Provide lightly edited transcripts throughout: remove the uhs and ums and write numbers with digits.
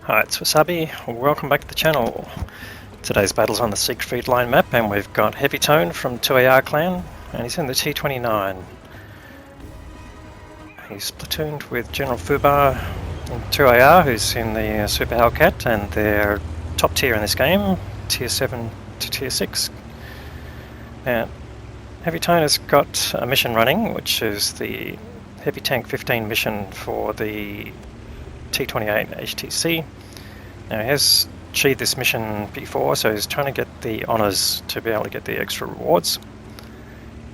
Hi, it's Wasabi. Welcome back to the channel. Today's battle's on the Siegfried line map, and we've got HeavyTone from 2AR clan, and he's in the T29. He's platooned with General Fubar in 2AR, who's in the Super Hellcat, and they're top tier in this game, tier 7 to tier 6. Now, HeavyTone has got a mission running, which is the Heavy Tank 15 mission for the T29 HTC. Now he has achieved this mission before, so he's trying to get the honours to be able to get the extra rewards.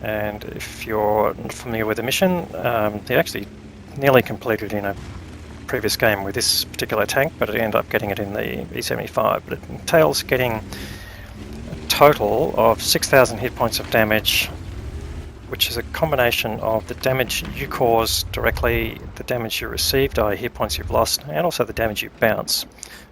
And if you're not familiar with the mission, he actually nearly completed in a previous game with this particular tank, but it ended up getting it in the E75. But it entails getting a total of 6,000 hit points of damage, which is a combination of the damage you cause directly, the damage you received, i.e. hit points you've lost, and also the damage you bounce.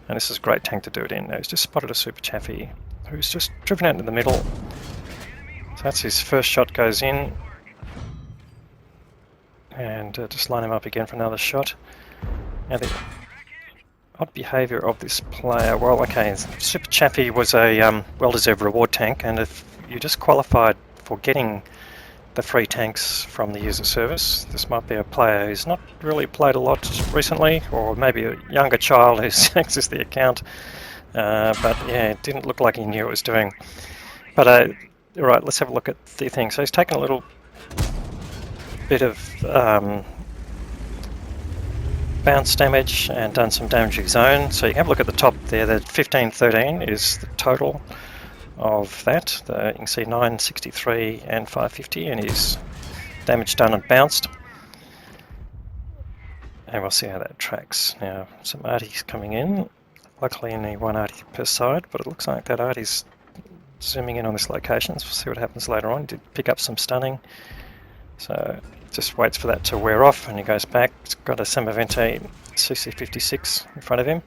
And this is a great tank to do it in. Now he's just spotted a Super Chaffee who's just driven out in the middle. So that's his first shot, goes in. And just line him up again for another shot. Now the odd behaviour of this player, well okay, Super Chaffee was a well-deserved reward tank, and if you just qualified for getting the free tanks from the user service, this might be a player who's not really played a lot recently, or maybe a younger child who's accessed the account, but yeah, it didn't look like he knew what it was doing. But alright, let's have a look at the thing. So he's taken a little bit of bounce damage and done some damage of his own. So you can have a look at the top there, the 15.13 is the total of that. You can see 963 and 550, and his damage done and bounced. And we'll see how that tracks. Now, some arties coming in. Luckily only one artie per side, but it looks like that artie's zooming in on this location, so we'll see what happens later on. He did pick up some stunning, so just waits for that to wear off, and he goes back. He's got a Semavente CC56 in front of him.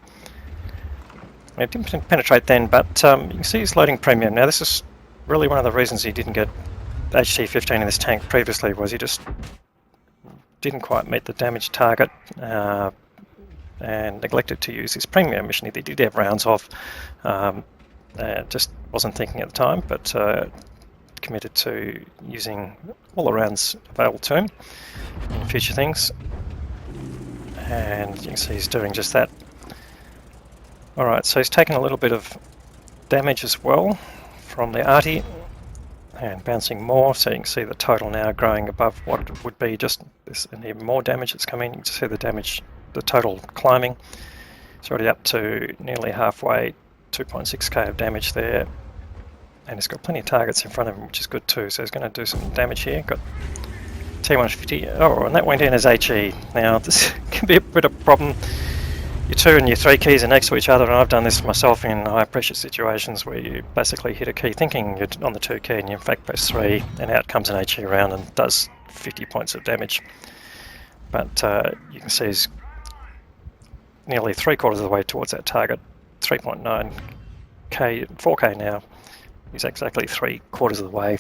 It didn't penetrate then, but you can see he's loading premium. Now this is really one of the reasons he didn't get HT-15 in this tank previously, was he just didn't quite meet the damage target and neglected to use his premium mission. He did have rounds off, just wasn't thinking at the time, but committed to using all the rounds available to him in future things. And you can see he's doing just that. Alright, so he's taken a little bit of damage as well from the arty and bouncing more, so you can see the total now growing above what it would be just this, and even more damage that's coming. You can see the damage, the total climbing. It's already up to nearly halfway, 2.6k of damage there, and he's got plenty of targets in front of him, which is good too, so he's going to do some damage here. Got T150, oh, and that went in as HE. Now this can be a bit of a problem. Your 2 and your 3 keys are next to each other, and I've done this myself in high pressure situations where you basically hit a key thinking you're on the 2 key and you in fact press 3, and out comes an HE round and does 50 points of damage. But you can see he's nearly 3/4 of the way towards that target, 3.9k, 4k now. He's exactly 3/4 of the way,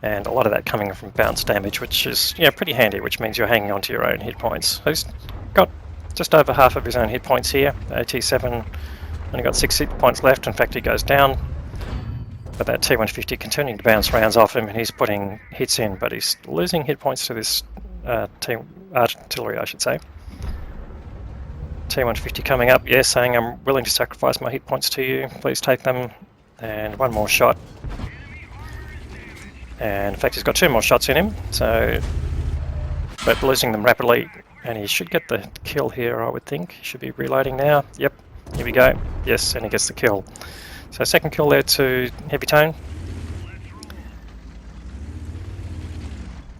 and a lot of that coming from bounce damage, which is pretty handy, which means you're hanging on to your own hit points. So he's got just over half of his own hit points here. AT7 only got 6 hit points left. In fact, he goes down, but that T150 continuing to bounce rounds off him, and he's putting hits in, but he's losing hit points to this artillery, I should say. T150 coming up, yes, saying I'm willing to sacrifice my hit points to you, please take them. And one more shot, and in fact he's got 2 more shots in him, so but losing them rapidly. And he should get the kill here, I would think. He should be reloading now. Yep, here we go. Yes, and he gets the kill. So second kill there to HeavyTone.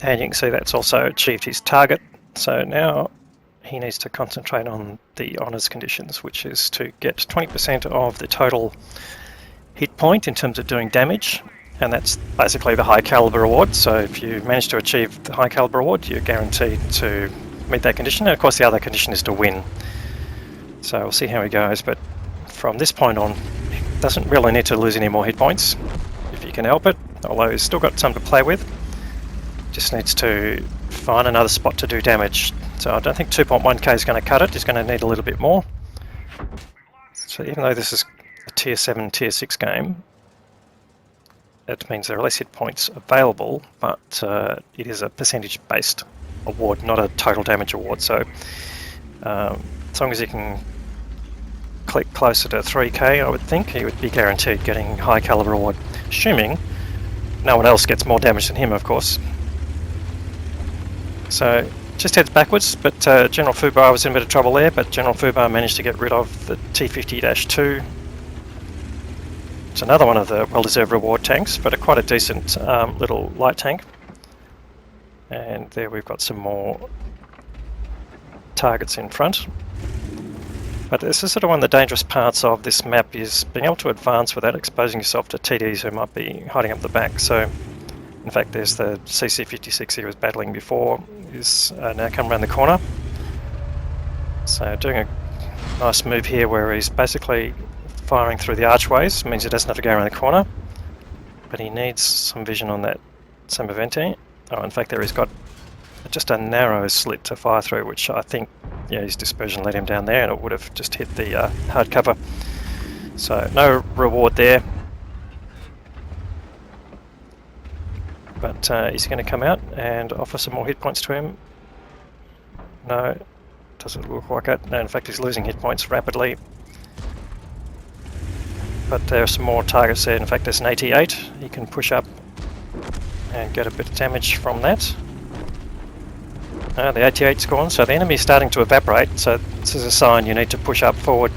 And you can see that's also achieved his target. So now he needs to concentrate on the honours conditions, which is to get 20% of the total hit point in terms of doing damage. And that's basically the high caliber reward. So if you manage to achieve the high caliber reward, you're guaranteed to meet that condition, and of course the other condition is to win. So we'll see how he goes, but from this point on he doesn't really need to lose any more hit points if you can help it, although he's still got some to play with. Just needs to find another spot to do damage. So I don't think 2.1k is going to cut it, he's going to need a little bit more. So even though this is a Tier 7, Tier 6 game, it means there are less hit points available, but it is a percentage-based award, not a total damage award. So as long as you can click closer to 3k, I would think, he would be guaranteed getting high caliber award, assuming no one else gets more damage than him, of course. So just heads backwards, but General Fubar was in a bit of trouble there, but General Fubar managed to get rid of the T50-2. It's another one of the well-deserved reward tanks, but quite a decent little light tank. And there we've got some more targets in front. But this is sort of one of the dangerous parts of this map, is being able to advance without exposing yourself to TDs who might be hiding up the back. So, in fact, there's the CC-56 he was battling before, is now come around the corner. So doing a nice move here where he's basically firing through the archways, means he doesn't have to go around the corner. But he needs some vision on that Sembavente. Oh, in fact there he's got just a narrow slit to fire through, which I think, yeah, his dispersion let him down there and it would have just hit the hard cover. So no reward there. But he's going to come out and offer some more hit points to him. No, doesn't look like it. No, in fact he's losing hit points rapidly. But there are some more targets there. In fact there's an AT-8. He can push up and get a bit of damage from that. The AT-8's gone, so the enemy's starting to evaporate, so this is a sign you need to push up forward.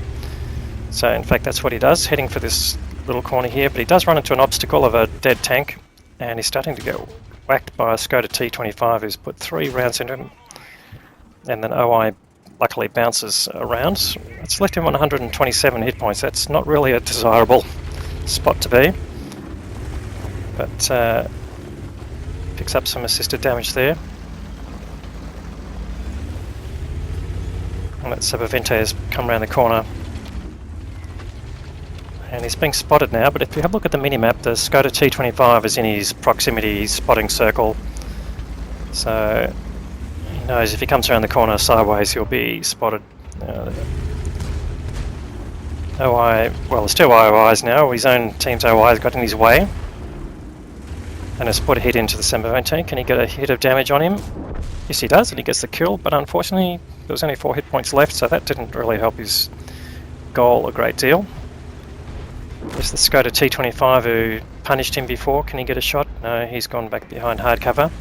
So in fact that's what he does, heading for this little corner here, but he does run into an obstacle of a dead tank, and he's starting to get whacked by a Skoda T29 who's put 3 rounds into him, and then OI luckily bounces around. It's left him on 127 hit points. That's not really a desirable spot to be, but picks up some assisted damage there. And that Sembavente has come around the corner and he's being spotted now, but if you have a look at the minimap, the Skoda T29 is in his proximity spotting circle, so he knows if he comes around the corner sideways he'll be spotted. OI, well, there's 2 OIs now. His own team's OI has got in his way and has put a hit into the Sembavente. Can he get a hit of damage on him? Yes he does, and he gets the kill, but unfortunately there was only 4 hit points left, so that didn't really help his goal a great deal. There's the Skoda T29 who punished him before. Can he get a shot? No, he's gone back behind hard cover.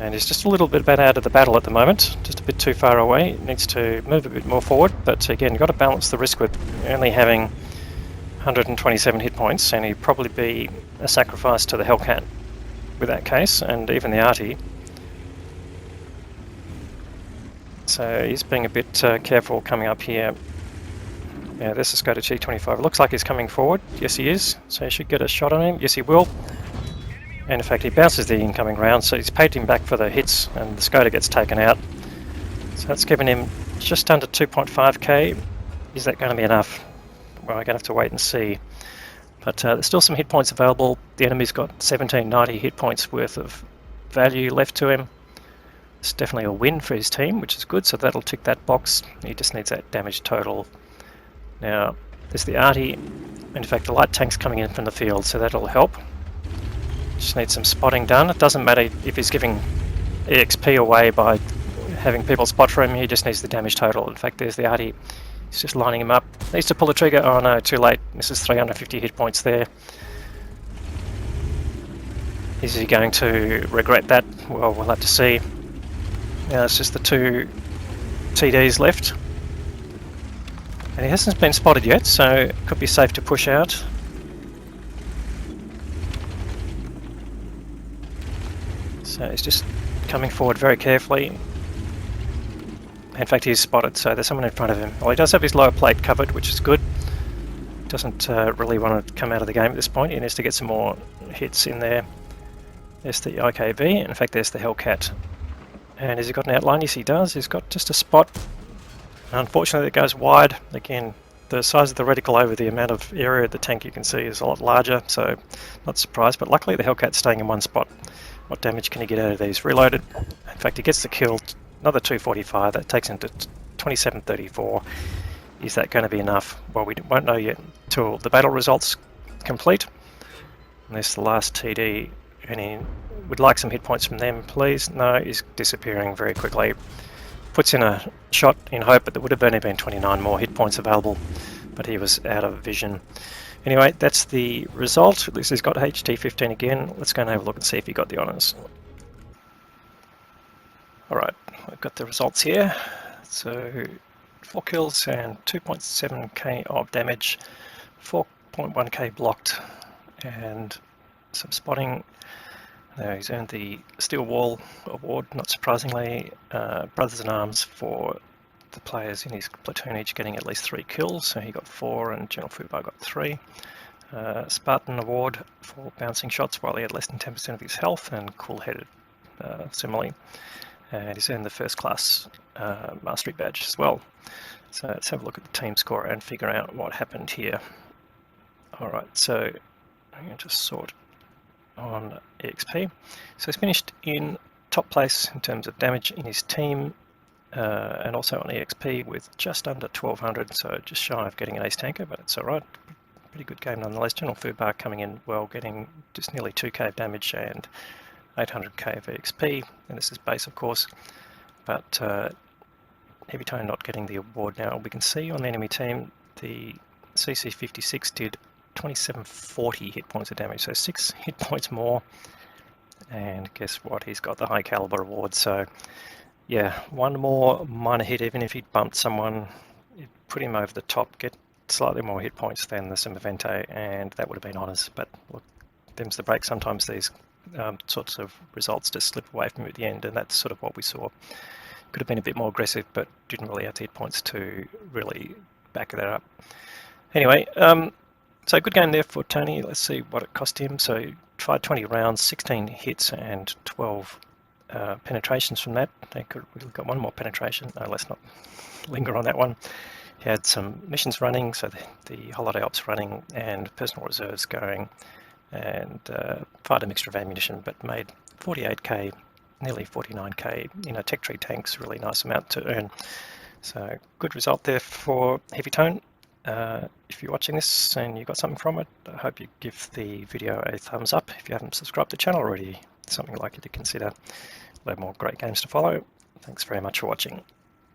And he's just a little bit out of the battle at the moment, just a bit too far away. Needs to move a bit more forward, but again, you've got to balance the risk with only having 127 hit points, and he'd probably be a sacrifice to the Hellcat with that case, and even the Arty. So he's being a bit careful coming up here. Yeah, this is Skoda T29. Looks like he's coming forward. Yes, he is. So he should get a shot on him. Yes, he will. And in fact, he bounces the incoming round, so he's paid him back for the hits, and the Skoda gets taken out. So that's given him just under 2.5k. Is that going to be enough? Well, we're going to have to wait and see. But there's still some hit points available. The enemy's got 1790 hit points worth of value left to him. It's definitely a win for his team, which is good, so that'll tick that box. He just needs that damage total. Now, there's the Arty. In fact, the light tank's coming in from the field, so that'll help. Just needs some spotting done. It doesn't matter if he's giving EXP away by having people spot for him, he just needs the damage total. In fact, there's the Arty. He's just lining him up. Needs to pull the trigger. Oh no, too late. This is 350 hit points there. Is he going to regret that? Well, we'll have to see. Now it's just the 2 TDs left. And he hasn't been spotted yet, so it could be safe to push out. So he's just coming forward very carefully. In fact, he's spotted, so there's someone in front of him. Well, he does have his lower plate covered, which is good. Doesn't really want to come out of the game at this point. He needs to get some more hits in there. There's the IKV. In fact, there's the Hellcat. And has he got an outline? Yes, he does. He's got just a spot. Unfortunately, it goes wide. Again, the size of the reticle over the amount of area of the tank you can see is a lot larger, so not surprised. But luckily, the Hellcat's staying in one spot. What damage can he get out of these? Reloaded. In fact, he gets the kill. Another 245. That takes him to 2734. Is that going to be enough? Well, we won't know yet until the battle results complete. And this is the last TD, and he would like some hit points from them, please. No, he's disappearing very quickly. Puts in a shot in hope, but there would have only been 29 more hit points available, but he was out of vision. Anyway, that's the result. At least he's got HT-15 again. Let's go and have a look and see if he got the honours. Alright, I've got the results here. So 4 kills and 2.7k of damage, 4.1k blocked, and some spotting. He's earned the Steel Wall Award, not surprisingly. Brothers in Arms for the players in his platoon, each getting at least 3 kills, so he got 4 and General Fubar got 3. Spartan Award for bouncing shots while he had less than 10% of his health, and cool-headed similarly. And he's earned the First Class Mastery Badge as well. So let's have a look at the team score and figure out what happened here. Alright, so I'm going to just sort on EXP. So he's finished in top place in terms of damage in his team, and also on EXP with just under 1200, so just shy of getting an ace tanker, but it's alright. Pretty good game nonetheless. General Fubar coming in well, getting just nearly 2k of damage and 800k of EXP, and this is base of course, but HeavyTone not getting the award. Now we can see on the enemy team the CC56 did 2740 hit points of damage, so 6 hit points more, and guess what, he's got the high caliber award. So yeah, one more minor hit, even if he'd bumped someone, it'd put him over the top, get slightly more hit points than the Simavente, and that would have been honours. But look, them's the break. Sometimes these sorts of results just slip away from you at the end, and that's sort of what we saw. Could have been a bit more aggressive, but didn't really have the hit points to really back that up. Anyway, so good game there for Tony. Let's see what it cost him. So he tried 20 rounds, 16 hits and 12 penetrations from that. They could have got one more penetration. No, let's not linger on that one. He had some missions running, so the holiday ops running and personal reserves going, and fired a mixture of ammunition, but made 48k, nearly 49k in a tech tree tanks. Really nice amount to earn. So good result there for HeavyTone. If you're watching this and you got something from it, I hope you give the video a thumbs up. If you haven't subscribed to the channel already, something likely to consider. A lot more great games to follow. Thanks very much for watching.